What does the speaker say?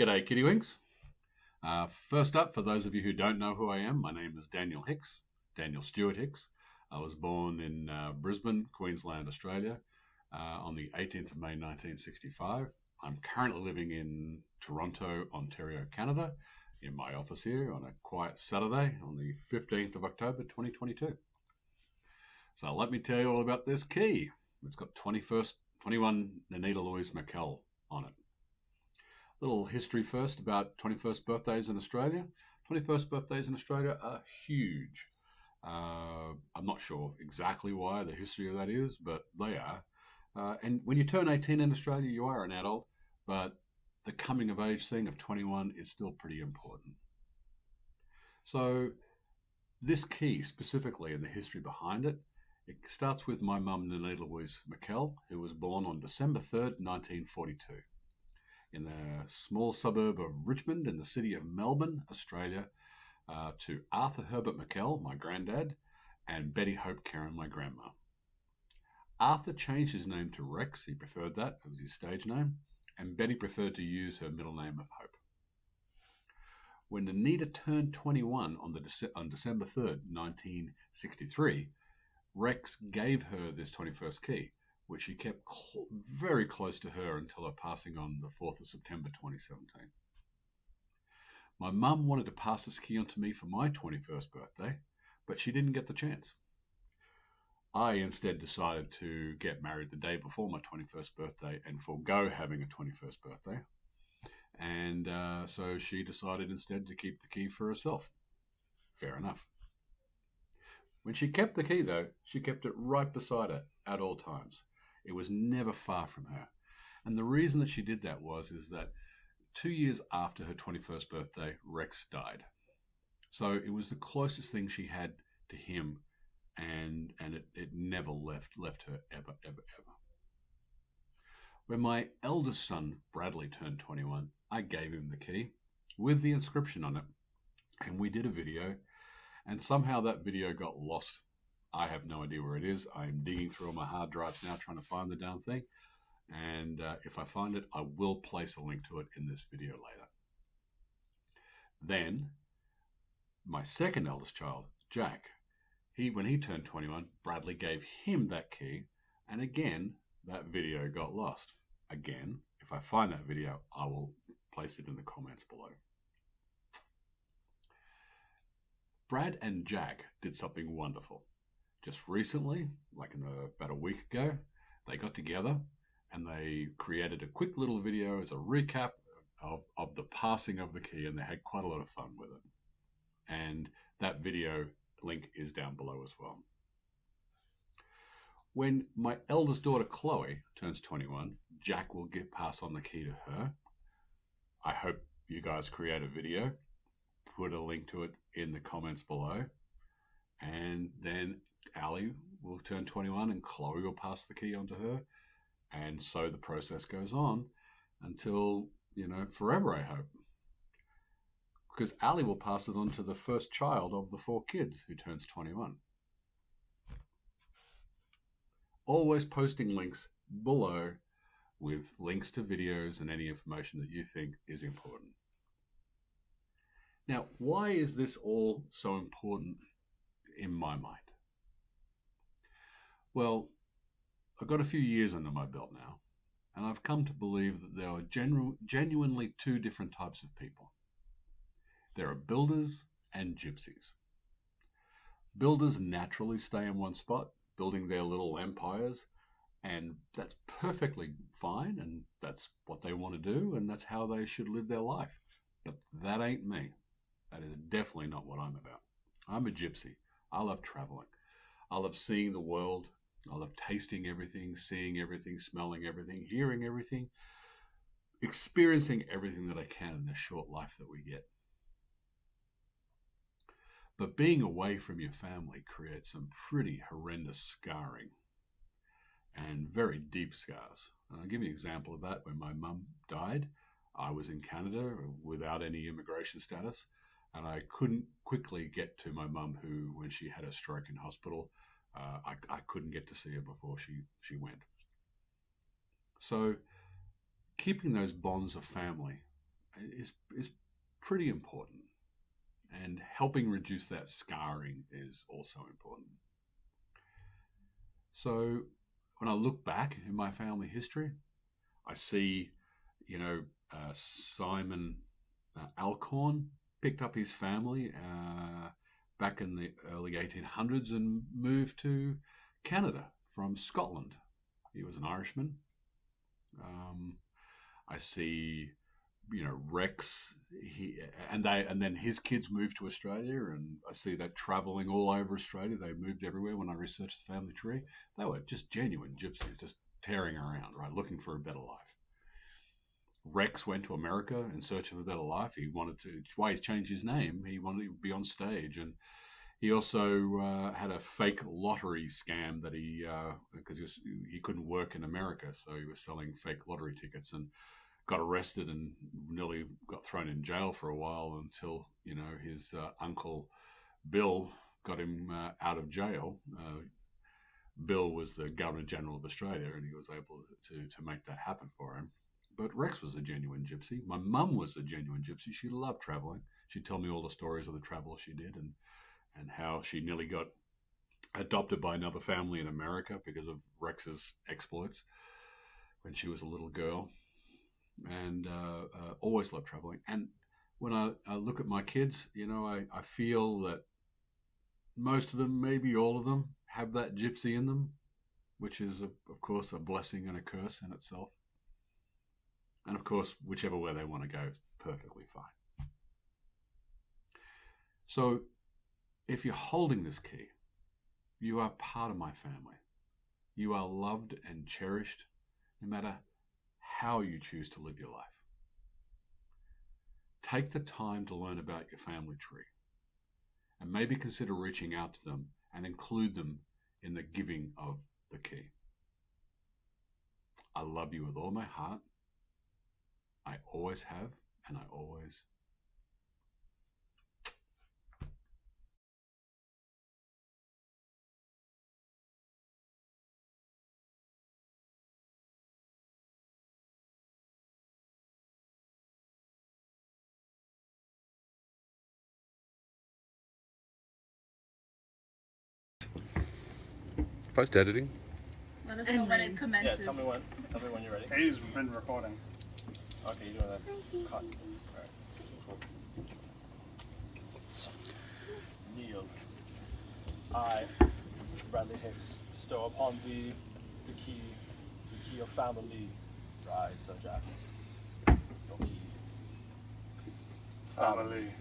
G'day, Kittywinks. First up, for those of you who don't know who I am, my name is Daniel Hicks, Daniel Stewart Hicks. I was born in Brisbane, Queensland, Australia, on the 18th of May, 1965. I'm currently living in Toronto, Ontario, Canada, in my office here on a quiet Saturday on the 15th of October, 2022. So let me tell you all about this key. It's got 21 Nanita Louise McKell on it. Little history first about 21st birthdays in Australia. 21st birthdays in Australia are huge. I'm not sure exactly why the history of that is, but they are. And when you turn 18 in Australia, you are an adult, but the coming of age thing of 21 is still pretty important. So this key specifically and the history behind it, it starts with my mum, Nanita Louise McKell, who was born on December 3rd, 1942. In the small suburb of Richmond in the city of Melbourne, Australia, to Arthur Herbert McKell, my granddad, and Betty Hope Karen, my grandma. Arthur changed his name to Rex. He preferred that. It was his stage name. And Betty preferred to use her middle name of Hope. When Nanita turned 21 on December 3rd, 1963, Rex gave her this 21st key, which she kept very close to her until her passing on the 4th of September 2017. My mum wanted to pass this key on to me for my 21st birthday, but she didn't get the chance. I instead decided to get married the day before my 21st birthday and forego having a 21st birthday. And so she decided instead to keep the key for herself. Fair enough. When she kept the key, though, she kept it right beside her at all times. It was never far from her. And the reason that she did that is that 2 years after her 21st birthday, Rex died. So it was the closest thing she had to him, and it never left her ever, ever, ever. When my eldest son, Bradley, turned 21, I gave him the key with the inscription on it. And we did a video, and somehow that video got lost. I have no idea where it is. I'm digging through all my hard drives now trying to find the damn thing. And if I find it, I will place a link to it in this video later. Then, my second eldest child, Jack, when he turned 21, Bradley gave him that key. And again, that video got lost. Again, if I find that video, I will place it in the comments below. Brad and Jack did something wonderful. Just recently, like about a week ago, they got together and they created a quick little video as a recap of the passing of the key, and they had quite a lot of fun with it. And that video link is down below as well. When my eldest daughter, Chloe, turns 21, Jack will pass on the key to her. I hope you guys create a video, put a link to it in the comments below, and then Ali will turn 21 and Chloe will pass the key on to her. And so the process goes on until, forever, I hope. Because Ali will pass it on to the first child of the 4 kids who turns 21. Always posting links below with links to videos and any information that you think is important. Now, why is this all so important in my mind? Well, I've got a few years under my belt now, and I've come to believe that there are genuinely 2 different types of people. There are builders and gypsies. Builders naturally stay in one spot, building their little empires, and that's perfectly fine, and that's what they want to do, and that's how they should live their life. But that ain't me. That is definitely not what I'm about. I'm a gypsy. I love traveling. I love seeing the world. I love tasting everything, seeing everything, smelling everything, hearing everything, experiencing everything that I can in the short life that we get. But being away from your family creates some pretty horrendous scarring and very deep scars. And I'll give you an example of that. When my mum died, I was in Canada without any immigration status, and I couldn't quickly get to my mum, who, when she had a stroke in hospital, I couldn't get to see her before she went. So keeping those bonds of family is pretty important. And helping reduce that scarring is also important. So when I look back in my family history, I see, Simon Alcorn picked up his family back in the early 1800s and moved to Canada from Scotland. He was an Irishman. I see, Rex. And then his kids moved to Australia, and I see that traveling all over Australia. They moved everywhere. When I researched the family tree, they were just genuine gypsies, just tearing around, right, looking for a better life. Rex went to America in search of a better life. It's why he's changed his name. He wanted to be on stage, and he also had a fake lottery scam that because he couldn't work in America, so he was selling fake lottery tickets and got arrested and nearly got thrown in jail for a while until his uncle Bill got him out of jail. Bill was the Governor General of Australia, and he was able to make that happen for him. But Rex was a genuine gypsy. My mum was a genuine gypsy. She loved traveling. She'd tell me all the stories of the travel she did and how she nearly got adopted by another family in America because of Rex's exploits when she was a little girl. And always loved traveling. And when I look at my kids, I feel that most of them, maybe all of them, have that gypsy in them, which is, of course, a blessing and a curse in itself. And, of course, whichever way they want to go, perfectly fine. So if you're holding this key, you are part of my family. You are loved and cherished no matter how you choose to live your life. Take the time to learn about your family tree and maybe consider reaching out to them and include them in the giving of the key. I love you with all my heart. I always have, and I always post-editing. Let us know when it commences. Yeah, tell me when you're ready. He's been recording. Okay, you're doing that. Cut. Alright. Cool. So, kneel. I, Bradley Hicks, bestow upon thee the key of family. Rise, Sir Jack. Your key. Family.